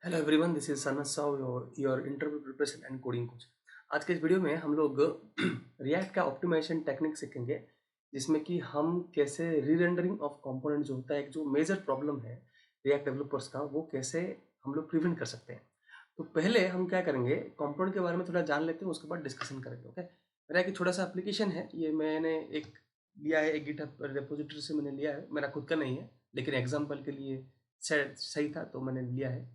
Hello everyone, this is Sanat Sao, your interview preparation and coding coach. आज के इस video में हम लोग रिएक्ट का ऑप्टिमाइजेशन टेक्निक सीखेंगे, जिसमें कि हम कैसे री रेंडरिंग ऑफ कंपोनेंट जो होता है, एक जो मेजर प्रॉब्लम है रिएक्ट डेवलपर्स का, वो कैसे हम लोग प्रिवेंट कर सकते हैं। तो पहले हम क्या करेंगे, कंपोनेंट के बारे में थोड़ा जान लेते हैं, उसके बाद डिस्कशन करेंगे। ओके, मेरा एक छोटा सा एप्लीकेशन है, ये मैंने एक लिया है, एक गिटहब रेपोजिटरी से मैंने लिया है, मेरा खुद का नहीं है, लेकिन एग्जाम्पल के लिए सही था तो मैंने लिया है।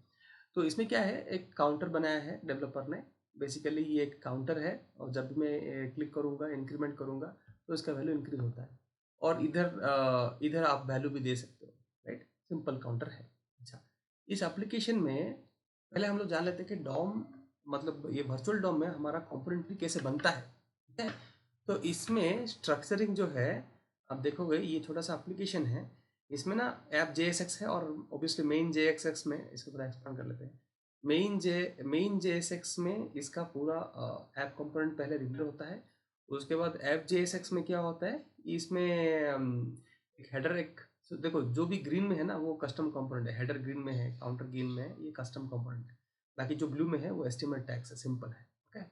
तो इसमें क्या है, एक काउंटर बनाया है डेवलपर ने। बेसिकली ये एक काउंटर है, और जब भी मैं क्लिक करूंगा, इंक्रीमेंट करूंगा, तो इसका वैल्यू इंक्रीज होता है। और इधर आप वैल्यू भी दे सकते हो। राइट, सिंपल काउंटर है। अच्छा, इस एप्लीकेशन में पहले हम लोग जान लेते हैं कि डॉम, मतलब ये वर्चुअल डॉम में हमारा कंपोनेंट भी कैसे बनता है। ठीक है, तो इसमें स्ट्रक्चरिंग जो है, आप देखोगे ये छोटा सा एप्लीकेशन है, इसमें ना ऐप JSX है, और ऑब्वियसली मेन JSX में इसको थोड़ा एक्सप्लेन कर लेते हैं। मेन JSX में इसका पूरा ऐप कंपोनेंट पहले रिंडर होता है। उसके बाद ऐप JSX में क्या होता है, इसमें एक हेडर, एक देखो जो भी ग्रीन में है ना, वो कस्टम कंपोनेंट है। हेडर ग्रीन में है, काउंटर ग्रीन में है, ये कस्टम कंपोनेंट है। बाकी जो ब्लू में है वो एस्टिमेट टैग्स है, सिंपल है। ओके,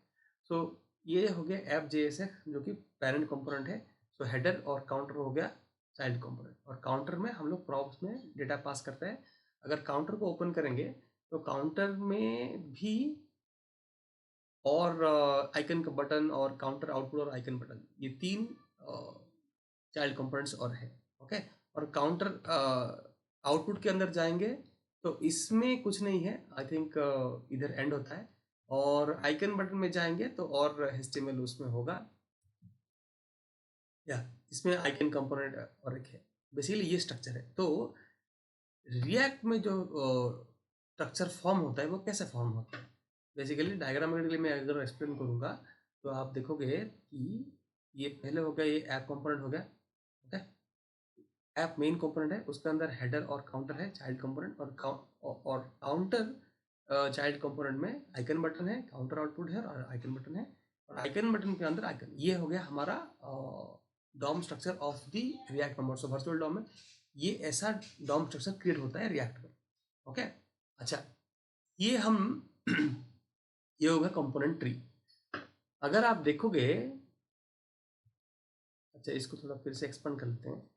सो ये हो गया ऐप JSX जो कि पेरेंट कंपोनेंट है। सो हेडर और काउंटर हो गया चाइल्ड कंपोनेंट, और काउंटर में हम लोग प्रॉप्स में डेटा पास करते हैं। अगर काउंटर को ओपन करेंगे तो काउंटर में भी और आइकन का बटन, और काउंटर आउटपुट और आइकन बटन, ये तीन चाइल्ड कंपोनेंट्स और है। ओके, और काउंटर आउटपुट के अंदर जाएंगे तो इसमें कुछ नहीं है, आई थिंक इधर एंड होता है। और आइकन बटन में जाएंगे तो और HTML उसमें होगा, या इसमें आइकन कंपोनेंट और एक है। बेसिकली ये स्ट्रक्चर है। तो रिएक्ट में जो स्ट्रक्चर फॉर्म होता है, वो कैसे फॉर्म होता है, बेसिकली डायग्रामेटिकली मैं अगर एक्सप्लेन करूंगा, तो आप देखोगे कि ये पहले हो गया, ये ऐप कंपोनेंट हो गया। ओके, ऐप मेन कंपोनेंट है, उसके अंदर हेडर और काउंटर है चाइल्ड कंपोनेंट, और काउंटर चाइल्ड कंपोनेंट में आइकन बटन है, काउंटर आउटपुट है, और आइकन बटन है, और आइकन बटन के अंदर आइकन। ये हो गया हमारा DOM structure of the React component. So virtual DOM में ये ऐसा डॉम स्ट्रक्चर क्रिएट होता है रिएक्ट में। ओके, अच्छा, ये हम ये होगा कंपोनेंट ट्री। अगर आप देखोगे, अच्छा इसको थोड़ा फिर से एक्सपेंड कर लेते हैं।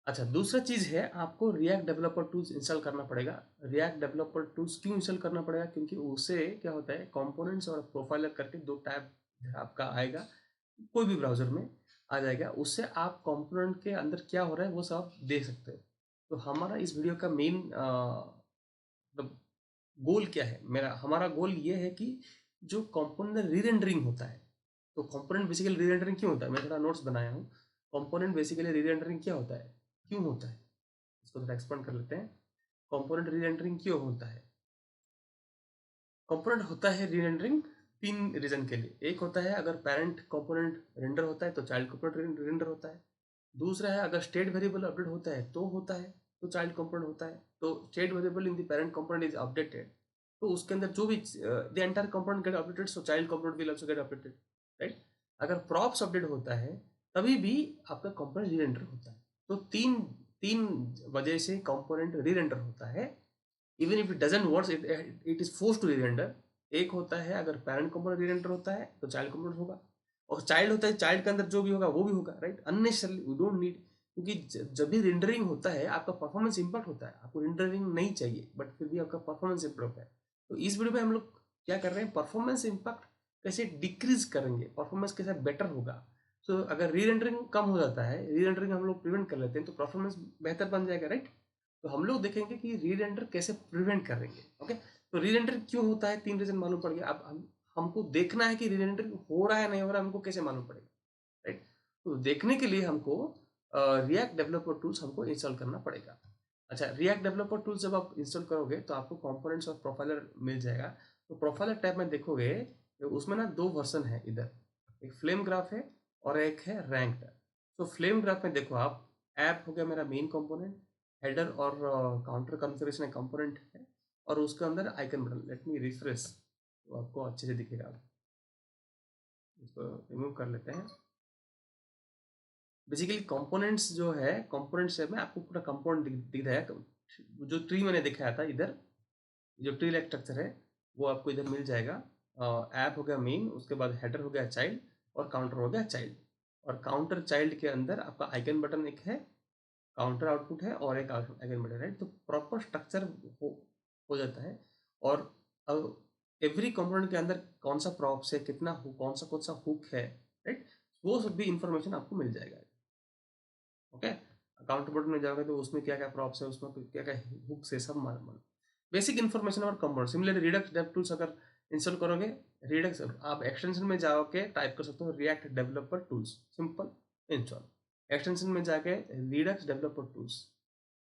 अच्छा, दूसरा चीज है, आपको रिएक्ट डेवलपर टूल्स इंस्टॉल करना पड़ेगा। रिएक्ट डेवलपर टूल्स क्यों इंस्टॉल करना पड़ेगा, क्योंकि उससे क्या होता है, कंपोनेंट्स और प्रोफाइलर करके दो टैब आपका आएगा, कोई भी ब्राउजर में आ जाएगा। उससे आप कंपोनेंट के अंदर क्या हो रहा है वो सब देख सकते हो। तो हमारा इस वीडियो का मेन मतलब गोल क्या है, मेरा हमारा गोल ये है कि जो कंपोनेंट री रेंडरिंग होता है, तो कंपोनेंट बेसिकली री रेंडरिंग क्यों होता है, मैं थोड़ा नोट्स बनाया हूँ। कंपोनेंट बेसिकली री रेंडरिंग क्या होता है, क्यों होता है, इसको थोड़ा एक्सप्लेन कर लेते हैं। कंपोनेंट री रेंडरिंग क्यों होता है। कंपोनेंट होता है री रेंडरिंग तीन रीजन के लिए। एक होता है अगर पेरेंट कंपोनेंट रेंडर होता है तो चाइल्ड कंपोनेंट रेंडर होता है। दूसरा है अगर स्टेट वेरिएबल अपडेट होता है तो तो चाइल्ड कंपोनेंट होता है। तो state variable in the parent component is updated, तो उसके अंदर जो भी the entire component get updated, so child component will also get updated. Right, अगर प्रॉप्स अपडेट होता है तभी भी आपका कंपोनेंट री रेंडर होता है। तो तीन तीन वजह से कंपोनेंट री रेंडर होता है। Even if it doesn't work, it is force to rerender. एक होता है अगर पेरेंट कंपोनेंट रीरेंडर होता है तो चाइल्ड कंपोनेंट होगा, और चाइल्ड होता है, चाइल्ड के अंदर जो भी होगा वो भी होगा। Right, unnecessarily we don't need, क्योंकि जब भी रेंडरिंग होता है आपका परफॉर्मेंस इंपैक्ट होता है। आपको रेंडरिंग नहीं चाहिए, बट फिर भी आपका परफॉर्मेंस इंप्रूव होता है। तो इस वीडियो में हम लोग क्या कर रहे हैं, परफॉर्मेंस इंपैक्ट कैसे डिक्रीज करेंगे, परफॉर्मेंस कैसे बेटर होगा। सो अगर री रेंडरिंग कम हो जाता है, री रेंडरिंग हम लोग प्रिवेंट कर लेते हैं, तो परफॉर्मेंस बेहतर बन जाएगा। राइट, तो हम लोग देखेंगे कि री रेंडर कैसे प्रिवेंट करेंगे। ओके, तो री रेंडर क्यों होता है, तीन रीजन मालूम पड़ गया। अब हमको देखना है कि री रेंडर हो रहा है नहीं हो रहा है, हमको कैसे मालूम पड़ेगा। राइट, तो देखने के लिए हमको रिएक्ट डेवलपर टूल्स हमको इंस्टॉल करना पड़ेगा। अच्छा, रिएक्ट डेवलपर टूल्स जब आप इंस्टॉल करोगे तो आपको कंपोनेंट्स और प्रोफाइलर मिल जाएगा। तो प्रोफाइलर टैब में देखोगे तो उसमें ना दो वर्जन है इधर, एक फ्लेम ग्राफ है और एक है रैंक्ड। तो फ्लेम ग्राफ में देखो आप, ऐप हो गया मेरा मेन कंपोनेंट, हेडर और काउंटर कॉन्फ़िगरेशन कंपोनेंट है, और उसके अंदर icon button. Let me refresh, तो आपको अच्छे से दिखेगा। इसको रिमूव कर लेते हैं। बेसिकली कंपोनेंट्स जो है, कंपोनेंट्स में आपको पूरा कंपोनेंट दिख रहा है। तो जो ट्री मैंने दिखाया था इधर, जो ट्री लाइक स्ट्रक्चर है वो आपको इधर मिल जाएगा। ऐप हो गया मेन, उसके बाद हेडर हो गया चाइल्ड, और काउंटर हो गया चाइल्ड। और काउंटर चाइल्ड के अंदर आपका आइकन बटन एक है, काउंटर आउटपुट है, और एक आइकन बटन, राइट। तो प्रॉपर स्ट्रक्चर हो जाता है। और एवरी कंपोनेंट के अंदर कौन सा प्रॉप्स है, कितना कौन सा हुक है, राइट, वो सब भी इंफॉर्मेशन आपको मिल जाएगा। ओके, अकाउंट बटन में जाओगे तो उसमें क्या क्या प्रॉप्स है, उसमें क्या क्या हुक्स है, सब मालूम, बेसिक इन्फॉर्मेशन और component. Similarly Redux dev tools अगर इंस्टॉल करोगे, रिडक्स आप एक्सटेंशन में जाओगे टाइप कर सकते हो React developer tools, simple install. Extension में जाके Redux developer tools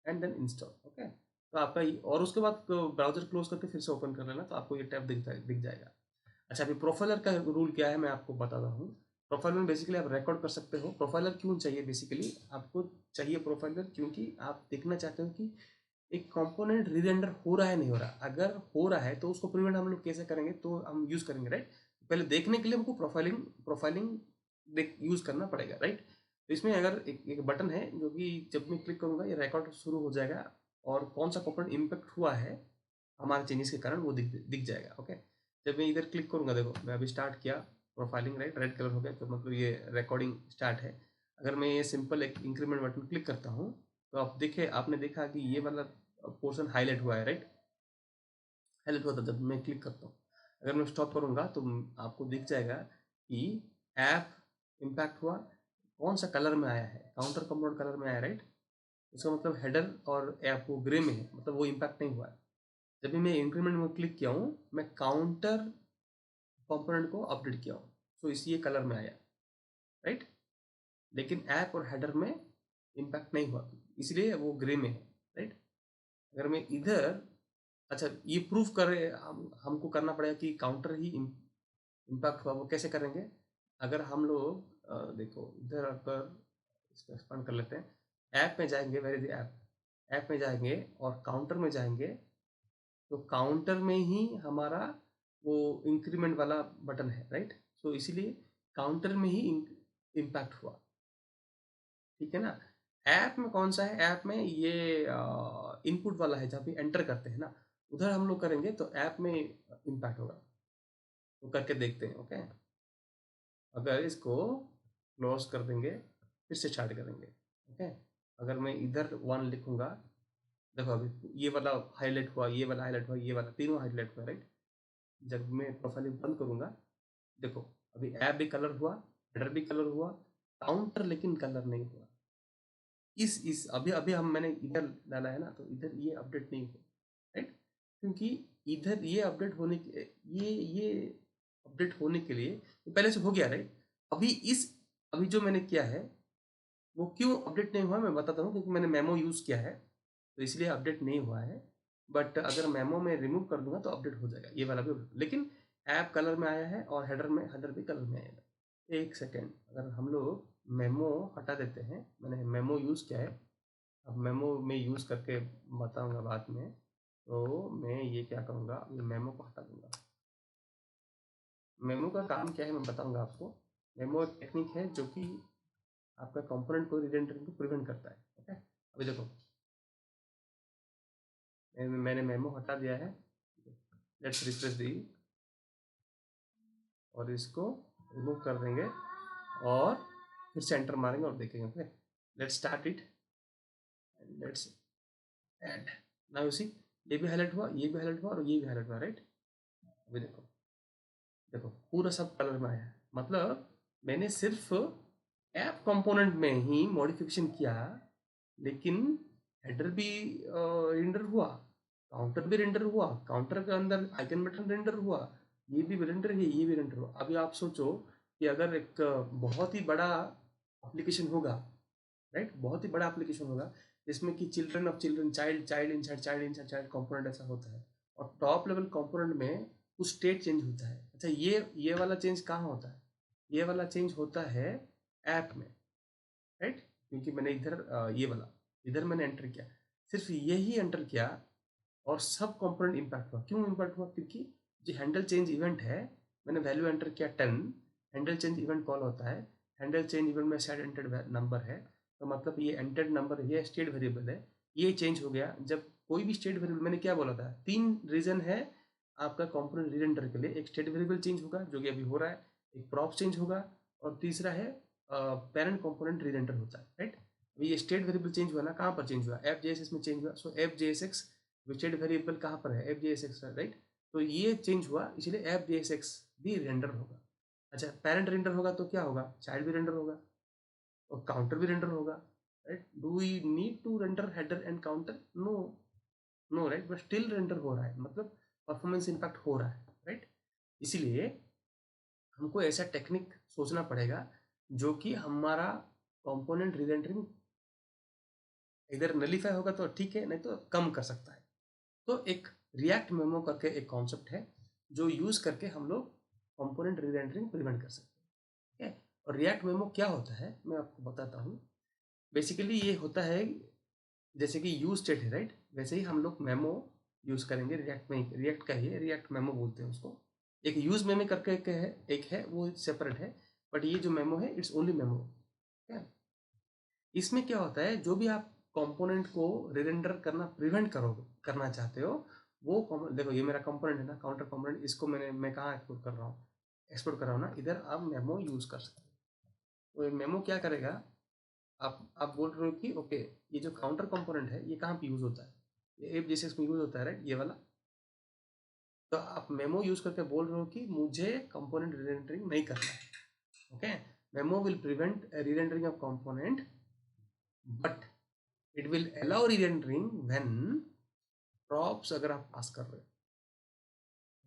and then install. Okay, तो आपका और उसके बाद ब्राउजर क्लोज करके फिर से ओपन कर लेना, तो आपको ये टैब दिख जाएगा। अच्छा, अभी प्रोफाइलर का रूल क्या है मैं आपको बताता हूँ। प्रोफाइलर में बेसिकली आप रिकॉर्ड कर सकते हो। प्रोफाइलर क्यों चाहिए? बेसिकली आपको चाहिए प्रोफाइलर क्योंकि आप देखना चाहते हो कि एक कंपोनेंट रीरेंडर हो रहा है नहीं हो रहा। अगर हो रहा है तो उसको प्रिवेंट हम लोग कैसे करेंगे, तो हम यूज करेंगे, राइट। पहले देखने के लिए हमको प्रोफाइलिंग यूज करना पड़ेगा, राइट। तो इसमें अगर एक बटन है जो कि जब मैं क्लिक करूंगा ये रिकॉर्ड शुरू हो जाएगा, और कौन सा कंपोनेंट इम्पेक्ट हुआ है हमारे चेंजेस के कारण वो दिख जाएगा। ओके, जब मैं इधर क्लिक करूंगा, देखो मैं अभी स्टार्ट किया प्रोफाइलिंग, राइट, रेड कलर हो गया, तो मतलब ये रिकॉर्डिंग स्टार्ट है। अगर मैं ये सिंपल एक इंक्रीमेंट बटन क्लिक करता हूँ, तो आपने देखा कि ये वाला पोर्शन हाईलाइट हुआ है, राइट। हाईलाइट हुआ था जब मैं क्लिक करता हूँ। अगर मैं स्टॉप करूंगा तो आपको दिख जाएगा कि ऐप इम्पैक्ट हुआ, कौन सा कलर में आया है, काउंटर कंपाउंड कलर में आया, राइट। इसका मतलब हेडर और ऐप वो ग्रे में है, मतलब वो इम्पैक्ट नहीं हुआ है। जब भी मैं इंक्रीमेंट में क्लिक किया हूँ, मैं काउंटर कंपोनेंट को अपडेट किया हूँ, तो इसी कलर में आया, राइट। लेकिन ऐप और हेडर में इम्पैक्ट नहीं हुआ, इसलिए वो ग्रे में है, राइट। अगर मैं इधर, अच्छा ये प्रूफ करे हमको करना पड़ेगा कि काउंटर ही इम्पैक्ट हुआ। वो कैसे करेंगे? अगर हम लोग देखो इधर अगर इसको एक्सपांड कर लेते हैं, ऐप में जाएंगे, वेर इज ऐप में जाएंगे और काउंटर में जाएंगे, तो काउंटर में ही हमारा वो इंक्रीमेंट वाला बटन है, राइट। तो इसीलिए काउंटर में ही इम्पैक्ट हुआ, ठीक है ना। ऐप में कौन सा है? ऐप में ये इनपुट वाला है, जहाँ पे एंटर करते हैं ना, उधर हम लोग करेंगे तो ऐप में इम्पैक्ट होगा। तो करके देखते हैं। ओके, अगर इसको क्लोज कर देंगे फिर से स्टार्ट करेंगे। ओके, अगर मैं इधर 1 लिखूंगा, देखो अभी ये वाला हाईलाइट हुआ, ये वाला हाईलाइट हुआ, ये वाला तीनों हाईलाइट हुआ, राइट। जब मैं प्रोफाइल बंद करूंगा, देखो अभी ऐप भी कलर हुआ, हेडर भी कलर हुआ, काउंटर लेकिन कलर नहीं हुआ। इस अभी अभी हम मैंने इधर डाला है ना, तो इधर ये अपडेट नहीं हुआ, राइट। क्योंकि इधर ये अपडेट होने के ये अपडेट होने के लिए पहले से हो गया, राइट। अभी अभी जो मैंने किया है वो क्यों अपडेट नहीं हुआ मैं बताता हूँ, क्योंकि मैंने मेमो यूज किया है, तो इसलिए अपडेट नहीं हुआ है। बट अगर मेमो में रिमूव कर दूंगा तो अपडेट हो जाएगा, ये वाला भी लेकिन ऐप कलर में आया है और हेडर भी कलर में आएगा। एक सेकेंड, अगर हम लोग मेमो हटा देते हैं, मैंने मेमो यूज़ किया है, अब मेमो में यूज़ करके बताऊंगा बाद में। तो मैं ये क्या करूँगा, ये मेमो को हटा दूंगा। मेमो का काम क्या है मैं बताऊंगा आपको। मेमो एक टेक्निक है जो कि आपका कंपोनेंट को रिडेंडरिंग को प्रिवेंट करता है। ओके, अभी देखो मैंने मेमो हटा दिया है। लेट्स रिफ्रेश दी और इसको रिमूव कर देंगे और फिर से एंटर मारेंगे और देखेंगे। Okay, let's start it, let's add. Now you see, ये भी हाईलाइट हुआ, ये भी हाईलाइट हुआ और ये भी हाईलाइट हुआ, राइट। अभी देखो, देखो पूरा सब कलर में आया है, मतलब मैंने सिर्फ ऐप कंपोनेंट में ही मॉडिफिकेशन किया, लेकिन हेडर भी रेंडर हुआ, काउंटर भी रेंडर हुआ, काउंटर के अंदर आइकन बटन रेंडर हुआ, ये भी रेंडर है, ये भी रेंडर हुआ। अभी आप सोचो कि अगर एक बहुत ही बड़ा एप्लीकेशन होगा, राइट, बहुत ही बड़ा एप्लीकेशन होगा जिसमें कि children of children, child child component ऐसा होता है, और टॉप लेवल कंपोनेंट में कुछ स्टेट चेंज होता है। अच्छा, ये वाला चेंज कहाँ होता है? ये वाला चेंज होता है ऐप में, राइट। क्योंकि मैंने ये वाला इधर मैंने एंटर किया, सिर्फ यही एंटर किया और सब कंपोनेंट इम्पैक्ट हुआ। क्यों इम्पैक्ट हुआ? क्योंकि जो हैंडल चेंज इवेंट है, मैंने वैल्यू एंटर किया 10, हैंडल चेंज इवेंट कॉल होता है, हैंडल चेंज इवेंट में सेट एंटर्ड नंबर है, तो मतलब ये एंटर्ड नंबर, ये स्टेट वेरिएबल है, ये चेंज हो गया जब कोई भी स्टेट वेरिएबल, मैंने क्या बोला था, 3 रीजन है आपका कंपोनेंट रीरेंडर के लिए। एक स्टेट वेरिएबल चेंज होगा जो कि अभी हो रहा है, एक प्रॉप चेंज होगा, और तीसरा है पेरेंट कंपोनेंट रीरेंडर होता है, राइट। अभी ये स्टेट वेरिएबल चेंज हुआ ना, कहाँ पर चेंज हुआ, FJSX में चेंज हुआ। सो FJSX स्टेट वेरिएबल कहाँ पर है, FJSX, राइट। तो ये चेंज हुआ, इसलिए FJSX भी रेंडर होगा। अच्छा, पेरेंट रेंडर होगा तो क्या होगा, चाइल्ड भी रेंडर होगा और काउंटर भी रेंडर होगा, right. Do we need to render header and counter, no, no, right, but still render हो रहा है, मतलब परफॉर्मेंस इम्पैक्ट हो रहा है, राइट। इसलिए हमको ऐसा टेक्निक सोचना पड़ेगा जो कि हमारा कंपोनेंट रीरेंडरिंग इधर नलीफाई होगा तो ठीक है, नहीं तो कम कर सकता है। तो एक रिएक्ट मेमो करके एक कॉन्सेप्ट है जो यूज करके हम लोग कंपोनेंट रीरेंडरिंग प्रिवेंट कर सकते हैं, ठीक है। और रिएक्ट मेमो क्या होता है मैं आपको बताता हूँ। बेसिकली ये होता है जैसे कि यूज स्टेट है, राइट, वैसे ही हम लोग मेमो यूज करेंगे रिएक्ट में, रिएक्ट का ही रिएक्ट मेमो बोलते हैं उसको। एक यूज मेमो करके एक है वो सेपरेट है, बट ये जो मेमो है इट्स ओनली मेमो, ठीक है। इसमें क्या होता है, जो भी आप कंपोनेंट को रिरेंडर करना प्रिवेंट करोगे, करना चाहते हो, वो देखो ये मेरा कंपोनेंट है ना, काउंटर कंपोनेंट, इसको मैं कहाँ एक्सपोर्ट कर रहा हूँ, एक्सपोर्ट कर रहा हूँ ना, इधर आप मेमो यूज कर सकते हो। तो मेमो क्या करेगा, आप बोल रहे हो कि ओके ये जो काउंटर कंपोनेंट है ये कहाँ पे यूज होता है, ये FJSX में यूज होता है, राइट, ये वाला। तो आप मेमो यूज करके बोल रहे हो कि मुझे कंपोनेंट रिरेंडरिंग नहीं करना है, okay. Memo will prevent rerendering of component, but it will allow rerendering when props अगर आप पास कर रहे हो,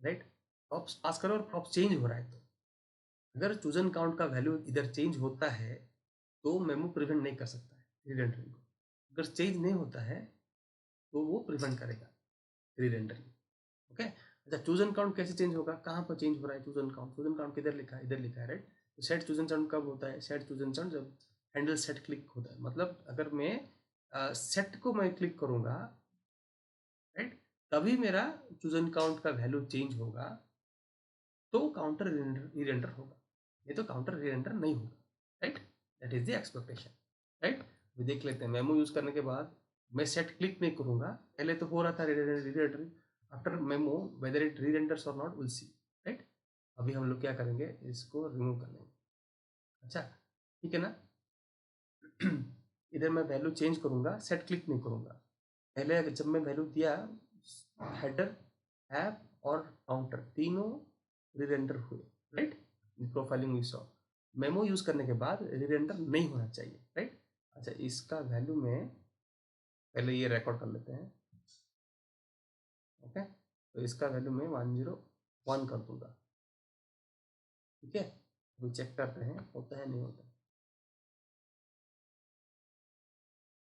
राइट, प्रॉप्स पास करो और प्रॉप्स चेंज हो रहा है, तो अगर चूजन काउंट का वैल्यू इधर चेंज होता है तो मेमो प्रिवेंट नहीं कर सकता है रीरेंडरिंग को। अगर चेंज नहीं होता है तो वो प्रिवेंट करेगा रीरेंडरिंग, ओके। अच्छा, चूजन काउंट कैसे चेंज होगा, कहाँ पर चेंज हो रहा है चूजन काउंट किधर लिखा है, इधर लिखा है, राइट। तो सेट चूजन काउंट कब होता है, सेट चूजन काउंट जब हैंडल सेट क्लिक होता है, मतलब अगर मैं सेट को मैं क्लिक करूंगा, राइट, तभी मेरा चूजन काउंट का वैल्यू चेंज होगा, तो काउंटर रीरेंडर होगा, नहीं तो काउंटर रीरेंडर नहीं होगा, right. That is the expectation, right. अभी देख लेते हैं, मेमो यूज करने के बाद मैं सेट क्लिक नहीं करूंगा, पहले तो हो रहा था rerender, after memo whether it rerenders और नॉट विल सी, राइट। अभी हम लोग क्या करेंगे, इसको रिमूव कर लेंगे। अच्छा, ठीक है ना। इधर मैं वैल्यू चेंज करूंगा, सेट क्लिक नहीं करूंगा, पहले जब मैं वैल्यू दिया हेडर, ऐप और काउंटर तीनों रीरेंडर हुए, right, profiling we saw. Memo use करने के बाद रीरेंडर नहीं होना चाहिए, राइट। अच्छा, इसका वैल्यू में पहले ये रिकॉर्ड कर लेते हैं, ओके। तो इसका वैल्यू मैं 101 कर दूंगा, ठीक है। अभी चेक करते हैं होता है नहीं होता,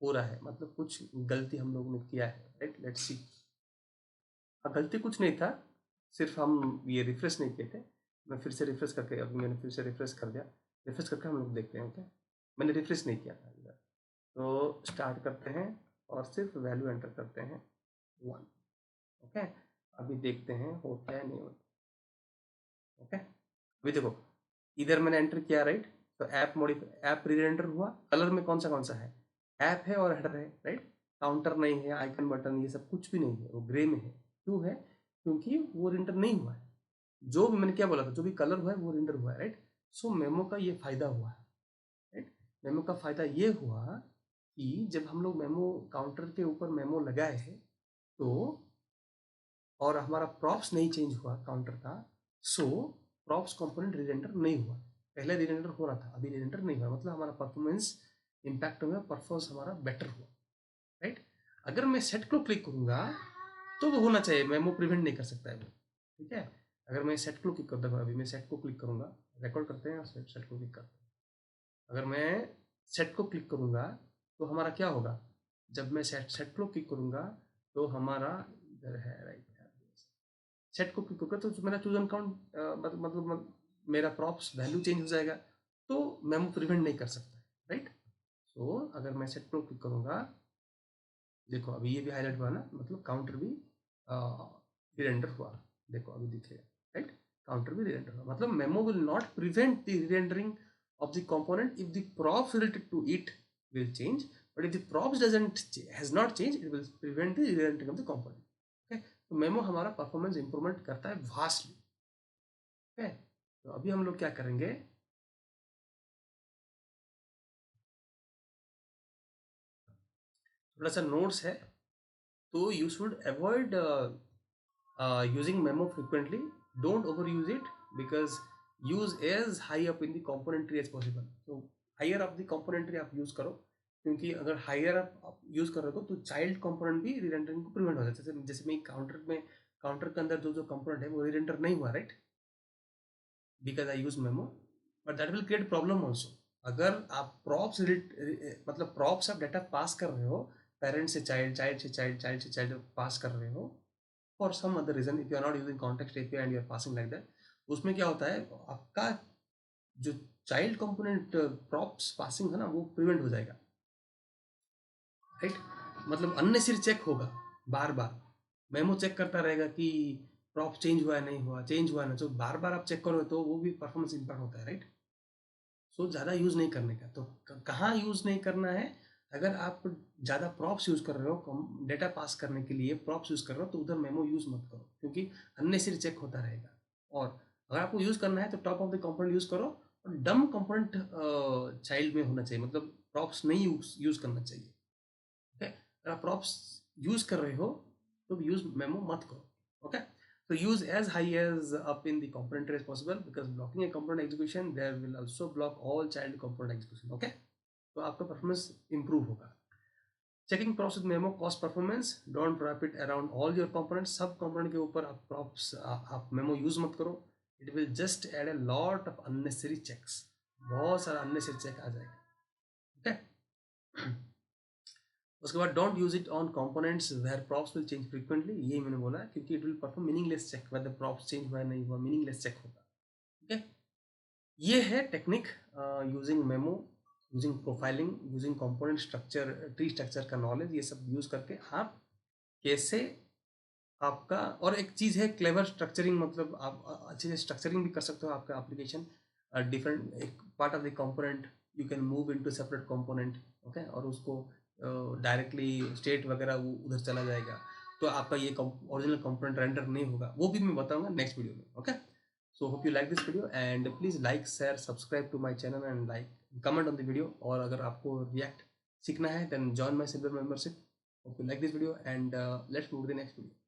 पूरा है, मतलब कुछ गलती हम लोगों ने किया है, राइट, लेट्स सी। गलती कुछ नहीं था, सिर्फ हम ये रिफ्रेश नहीं किए थे। मैं फिर से रिफ्रेश करके, अभी मैंने फिर से रिफ्रेश कर दिया, रिफ्रेश करके हम लोग देखते हैं, ओके। मैंने रिफ्रेश नहीं किया था इधर, तो स्टार्ट करते हैं और सिर्फ वैल्यू एंटर करते हैं 1, ओके। अभी देखते हैं होता है नहीं होता, ओके। अभी देखो इधर मैंने एंटर किया, राइट, तो ऐप मॉडिफाई, ऐप रीरेंडर हुआ, कलर में कौन सा है, ऐप है और हेडर है, राइट। काउंटर नहीं है, आइकन बटन ये सब कुछ भी नहीं है, वो ग्रे में है, क्यों है, क्योंकि वो रेंडर नहीं हुआ है। जो भी मैंने क्या बोला था, जो भी कलर हुआ है वो रेंडर हुआ है, राइट। सो मेमो का ये फायदा हुआ है, राइट। मेमो का फायदा ये हुआ कि जब हम लोग मेमो काउंटर के ऊपर मेमो लगाए हैं तो, और हमारा प्रॉप्स नहीं चेंज हुआ काउंटर का, सो प्रॉप्स कंपोनेंट रीरेंडर नहीं हुआ। पहले रीरेंडर हो रहा था, अभी रीरेंडर नहीं हुआ, मतलब हमारा परफॉर्मेंस इम्पैक्ट हुआ, परफॉर्मेंस हमारा बेटर हुआ, राइट। अगर मैं सेट को क्लिक करूंगा तो वो होना चाहिए, मेमो प्रिवेंट नहीं कर सकता है वो, ठीक है। अगर मैं सेट को क्लिक कर दूंगा, अभी मैं सेट को क्लिक करूंगा, रिकॉर्ड करते हैं और सेट को क्लिक करते हैं। अगर मैं सेट को क्लिक करूंगा तो हमारा क्या होगा, जब मैं सेट को क्लिक करूंगा तो हमारा इधर है, राइट, सेट को क्लिक करूंगा तो मेरा चूजन काउंट मतलब मेरा प्रॉप्स वैल्यू चेंज हो जाएगा, तो मेमो प्रिवेंट नहीं कर सकता, राइट। सो अगर मैं सेट को क्लिक करूंगा, देखो अभी ये भी हाईलाइट हुआ ना, मतलब काउंटर भी रिरेंडर हुआ, देखो अभी दिखेगा, राइट, काउंटर भी रिरेंडर हुआ, मतलब memo will not prevent the rerendering of the component if the props related to it will change, but if the props has not changed, it will prevent the re-rendering of the component. Okay, तो memo हमारा performance improvement करता है vastly. Okay, तो अभी हम लोग क्या करेंगे, थोड़ा सा नोट्स है. तो you should avoid using memo frequently. Don't overuse it, because use as high up in the component tree as possible. So higher up the component tree आप use करो, क्योंकि अगर हायर आप यूज कर रहे हो तो चाइल्ड कंपोनेंट भी रीरेंडरिंग को प्रिवेंट हो जाता है. जैसे मैं काउंटर के अंदर जो कंपोनेंट है वो रीरेंडर नहीं हुआ, right, because I use memo, but that will create problem also. अगर आप प्रॉप्स मतलब प्रॉप्स आप डाटा पास कर रहे हो, पेरेंट से चाइल्ड, चाइल्ड से चाइल्ड, चाइल्ड से चाइल्ड पास कर रहे हो for some other reason, if you are not using context API and you are passing like that, उसमें क्या होता है, आपका जो चाइल्ड कंपोनेंट प्रॉप्स पासिंग है ना, वो प्रिवेंट हो जाएगा, राइट. मतलब अननेसेसरी चेक होगा बार बार. मेमो चेक करता रहेगा कि प्रॉप चेंज हुआ है नहीं हुआ, चेंज हुआ है ना, तो बार बार आप चेक करो तो वो भी परफॉर्मेंस इम्पैक्ट होता है, राइट. सो ज़्यादा यूज़ नहीं करने का. तो कहाँ यूज़ नहीं करना है, अगर आप ज़्यादा प्रॉप्स यूज़ कर रहे हो डेटा पास करने के लिए, प्रॉप्स यूज़ कर रहे हो, तो उधर मेमो यूज़ मत करो, क्योंकि अननेसेसरी चेक होता रहेगा. और अगर आपको यूज़ करना है तो top of the component use करो, और डम कंपोनेंट चाइल्ड में होना चाहिए, मतलब प्रॉप्स नहीं यूज़ करना चाहिए. ओके, अगर आप प्रॉप्स यूज़ कर रहे हो तो यूज़ मेमो मत करो. Okay, so use as high as up in the component tree as possible, because blocking a component execution there will also block all child component execution. Okay, तो आपका performance improve होगा. Checking props with memo cost performance. Don't wrap it around all your components. सब component के ऊपर आप props आप memo use मत करो. It will just add a lot of unnecessary checks. बहुत सारा अननेसेसरी चेक आ जाएगा. ओके, उसके बाद don't use it on components where props will change frequently. ये मैंने बोला, क्योंकि it will perform meaningless check. Whether props change हुआ नहीं हुआ, मीनिंगलेस चेक होगा. ओके, ये है technique using memo, using profiling, using component structure, tree structure का नॉलेज. ये सब यूज करके आप कैसे आपका, और एक चीज़ है क्लेवर स्ट्रक्चरिंग, मतलब आप अच्छे से स्ट्रक्चरिंग भी कर सकते हो आपका एप्लीकेशन. डिफरेंट एक part of the component you can move into separate component. Okay, और उसको डायरेक्टली स्टेट वगैरह वो उधर चला जाएगा, तो आपका ये ओरिजिनल कंपोनेंट रेंडर नहीं होगा. वो भी मैं बताऊंगा नेक्स्ट वीडियो में. Okay, so hope you like this video, and please like, share, subscribe to my channel, and like, comment on the video. और अगर आपको React सीखना है then join my silver membership. Hope you like this video, and let's move to the next video.